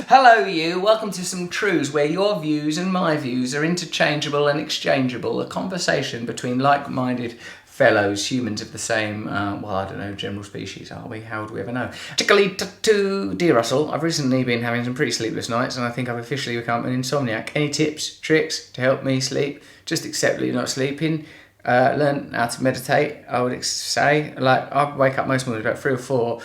Hello you, welcome to some Trews, where your views and my views are interchangeable and exchangeable. A conversation between like-minded fellows, humans of the same, general species, are we? How would we ever know? Tickly-to dear Russell, I've recently been having some pretty sleepless nights and I think I've officially become an insomniac. Any tips, tricks to help me sleep? Just accept that you're not sleeping. Learn how to meditate, I would say. Like, I wake up most mornings about 3 or 4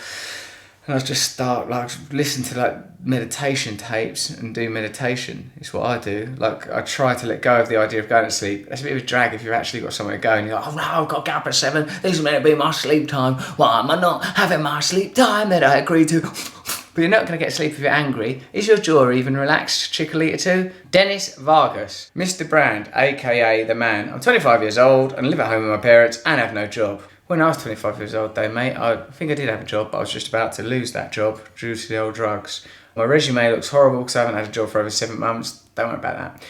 and I just start listen to meditation tapes and do meditation. It's what I do. I try to let go of the idea of going to sleep. That's a bit of a drag if you've actually got somewhere to go and you're like, oh no, I've got to get up at 7. This is meant to be my sleep time. Why am I not having my sleep time that I agreed to? But you're not going to get sleep if you're angry. Is your jaw even relaxed, Chicolita 2? Dennis Vargas, Mr. Brand, aka The Man. I'm 25 years old and live at home with my parents and have no job. When I was 25 years old though, mate, I think I did have a job, but I was just about to lose that job due to the old drugs. My resume looks horrible because I haven't had a job for over 7 months. Don't worry about that.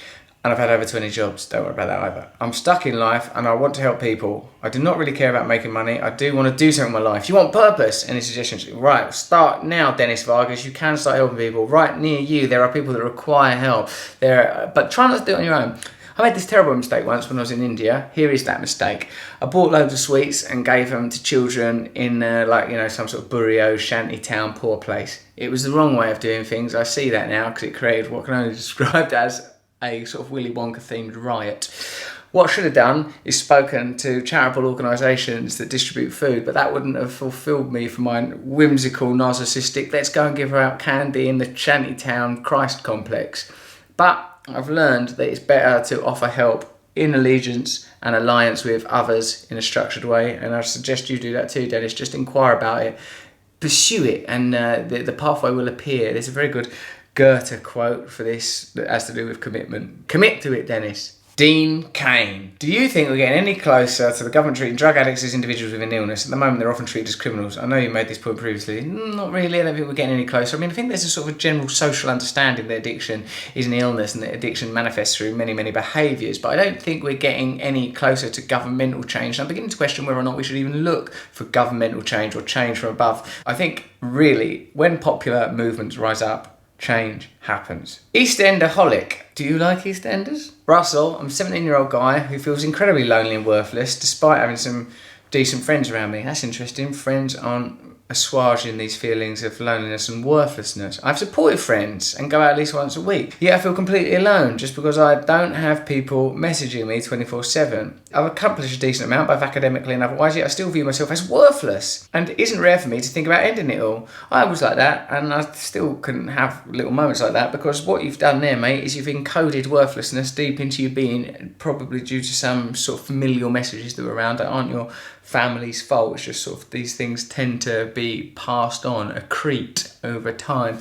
And I've had over 20 jobs. Don't worry about that either. I'm stuck in life and I want to help people. I do not really care about making money. I do want to do something in my life. You want purpose? Any suggestions? Right, start now, Dennis Vargas. You can start helping people. Right near you, there are people that require help. But try not to do it on your own. I made this terrible mistake once when I was in India. Here is that mistake. I bought loads of sweets and gave them to children in some sort of burio, shanty town, poor place. It was the wrong way of doing things. I see that now because it created what can only be described as a sort of Willy Wonka themed riot. What I should have done is spoken to charitable organisations that distribute food, but that wouldn't have fulfilled me for my whimsical, narcissistic, let's go and give out candy in the shanty town Christ complex. But I've learned that it's better to offer help in allegiance and alliance with others in a structured way, and I suggest you do that too, Dennis. Just inquire about it, pursue it, and the pathway will appear. There's a very good Goethe quote for this that has to do with commitment. Commit to it, Dennis. Dean Kane. Do you think we're getting any closer to the government treating drug addicts as individuals with an illness? At the moment, they're often treated as criminals. I know you made this point previously. Not really. I don't think we're getting any closer. I think there's a sort of a general social understanding that addiction is an illness and that addiction manifests through many, many behaviours. But I don't think we're getting any closer to governmental change. And I'm beginning to question whether or not we should even look for governmental change or change from above. I think, really, when popular movements rise up, change happens. EastEnderholic. Do you like EastEnders? Russell, I'm a 17-year-old guy who feels incredibly lonely and worthless despite having some decent friends around me. That's interesting. Friends aren't assuaging these feelings of loneliness and worthlessness. I have supportive friends and go out at least once a week. Yet I feel completely alone just because I don't have people messaging me 24/7. I've accomplished a decent amount both academically and otherwise, yet I still view myself as worthless. And it isn't rare for me to think about ending it all. I was like that and I still couldn't have little moments like that because what you've done there, mate, is you've encoded worthlessness deep into your being, probably due to some sort of familial messages that were around that aren't your family's fault. It's just sort of these things tend to be passed on, accrete over time.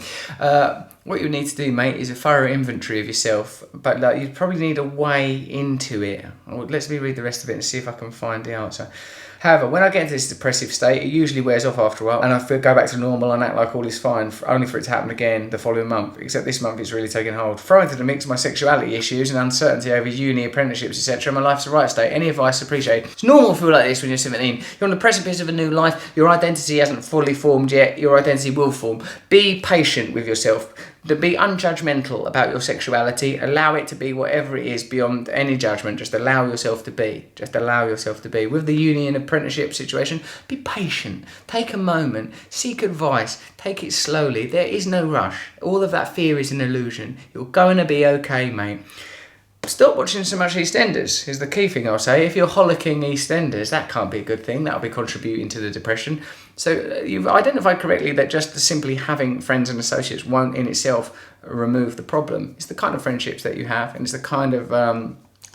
What you need to do, mate, is a thorough inventory of yourself, but you probably need a way into it. Let me read the rest of it and see if I can find the answer. However, when I get into this depressive state, it usually wears off after a while and I go back to normal and act like all is fine, only for it to happen again the following month, except this month it's really taken hold. Throw into the mix my sexuality issues and uncertainty over uni, apprenticeships, etc. My life's a right state. Any advice appreciated. It's normal to feel like this when you're 17. You're on the precipice of a new life. Your identity hasn't fully formed yet. Your identity will form. Be patient with yourself. Be unjudgmental about your sexuality. Allow it to be whatever it is beyond any judgment. Just allow yourself to be. Just allow yourself to be. With the uni and apprenticeship situation, be patient. Take a moment. Seek advice. Take it slowly. There is no rush. All of that fear is an illusion. You're going to be okay, mate. Stop watching so much EastEnders is the key thing I'll say. If you're holicking EastEnders, that can't be a good thing. That'll be contributing to the depression. So you've identified correctly that just simply having friends and associates won't in itself remove the problem. It's the kind of friendships that you have and it's the kind of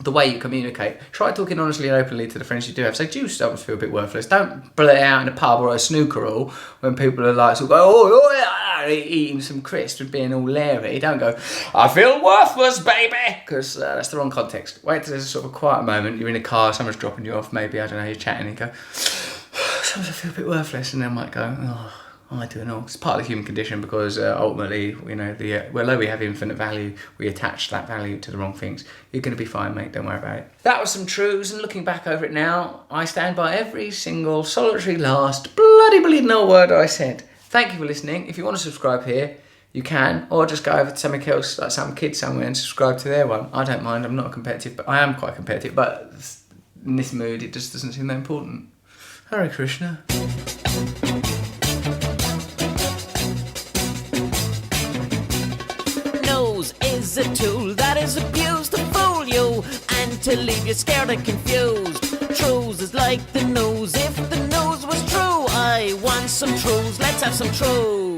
the way you communicate. Try talking honestly and openly to the friends you do have. Say, do you start to feel a bit worthless? Don't blurt it out in a pub or a snooker hall when people are like, sort of go, eating some crisps and being all leery. Don't go, I feel worthless, baby, because that's the wrong context. Wait till there's a sort of a quiet moment. You're in a car, someone's dropping you off, maybe, I don't know, you're chatting and you go, sometimes I feel a bit worthless, and then I might go, I don't know. It's part of the human condition because ultimately, although we have infinite value, we attach that value to the wrong things. You're going to be fine, mate. Don't worry about it. That was some Trews, and looking back over it now, I stand by every single solitary last bloody bleeding old word I said. Thank you for listening. If you want to subscribe here, you can, or just go over to something else, like some kid somewhere, and subscribe to their one. I don't mind. I'm not competitive, but I am quite competitive. But in this mood, it just doesn't seem that important. Hare Krishna. Nose is a tool that is abused to fool you and to leave you scared and confused. Trews is like the nose. If the nose was true, I want some trews. Let's have some trews.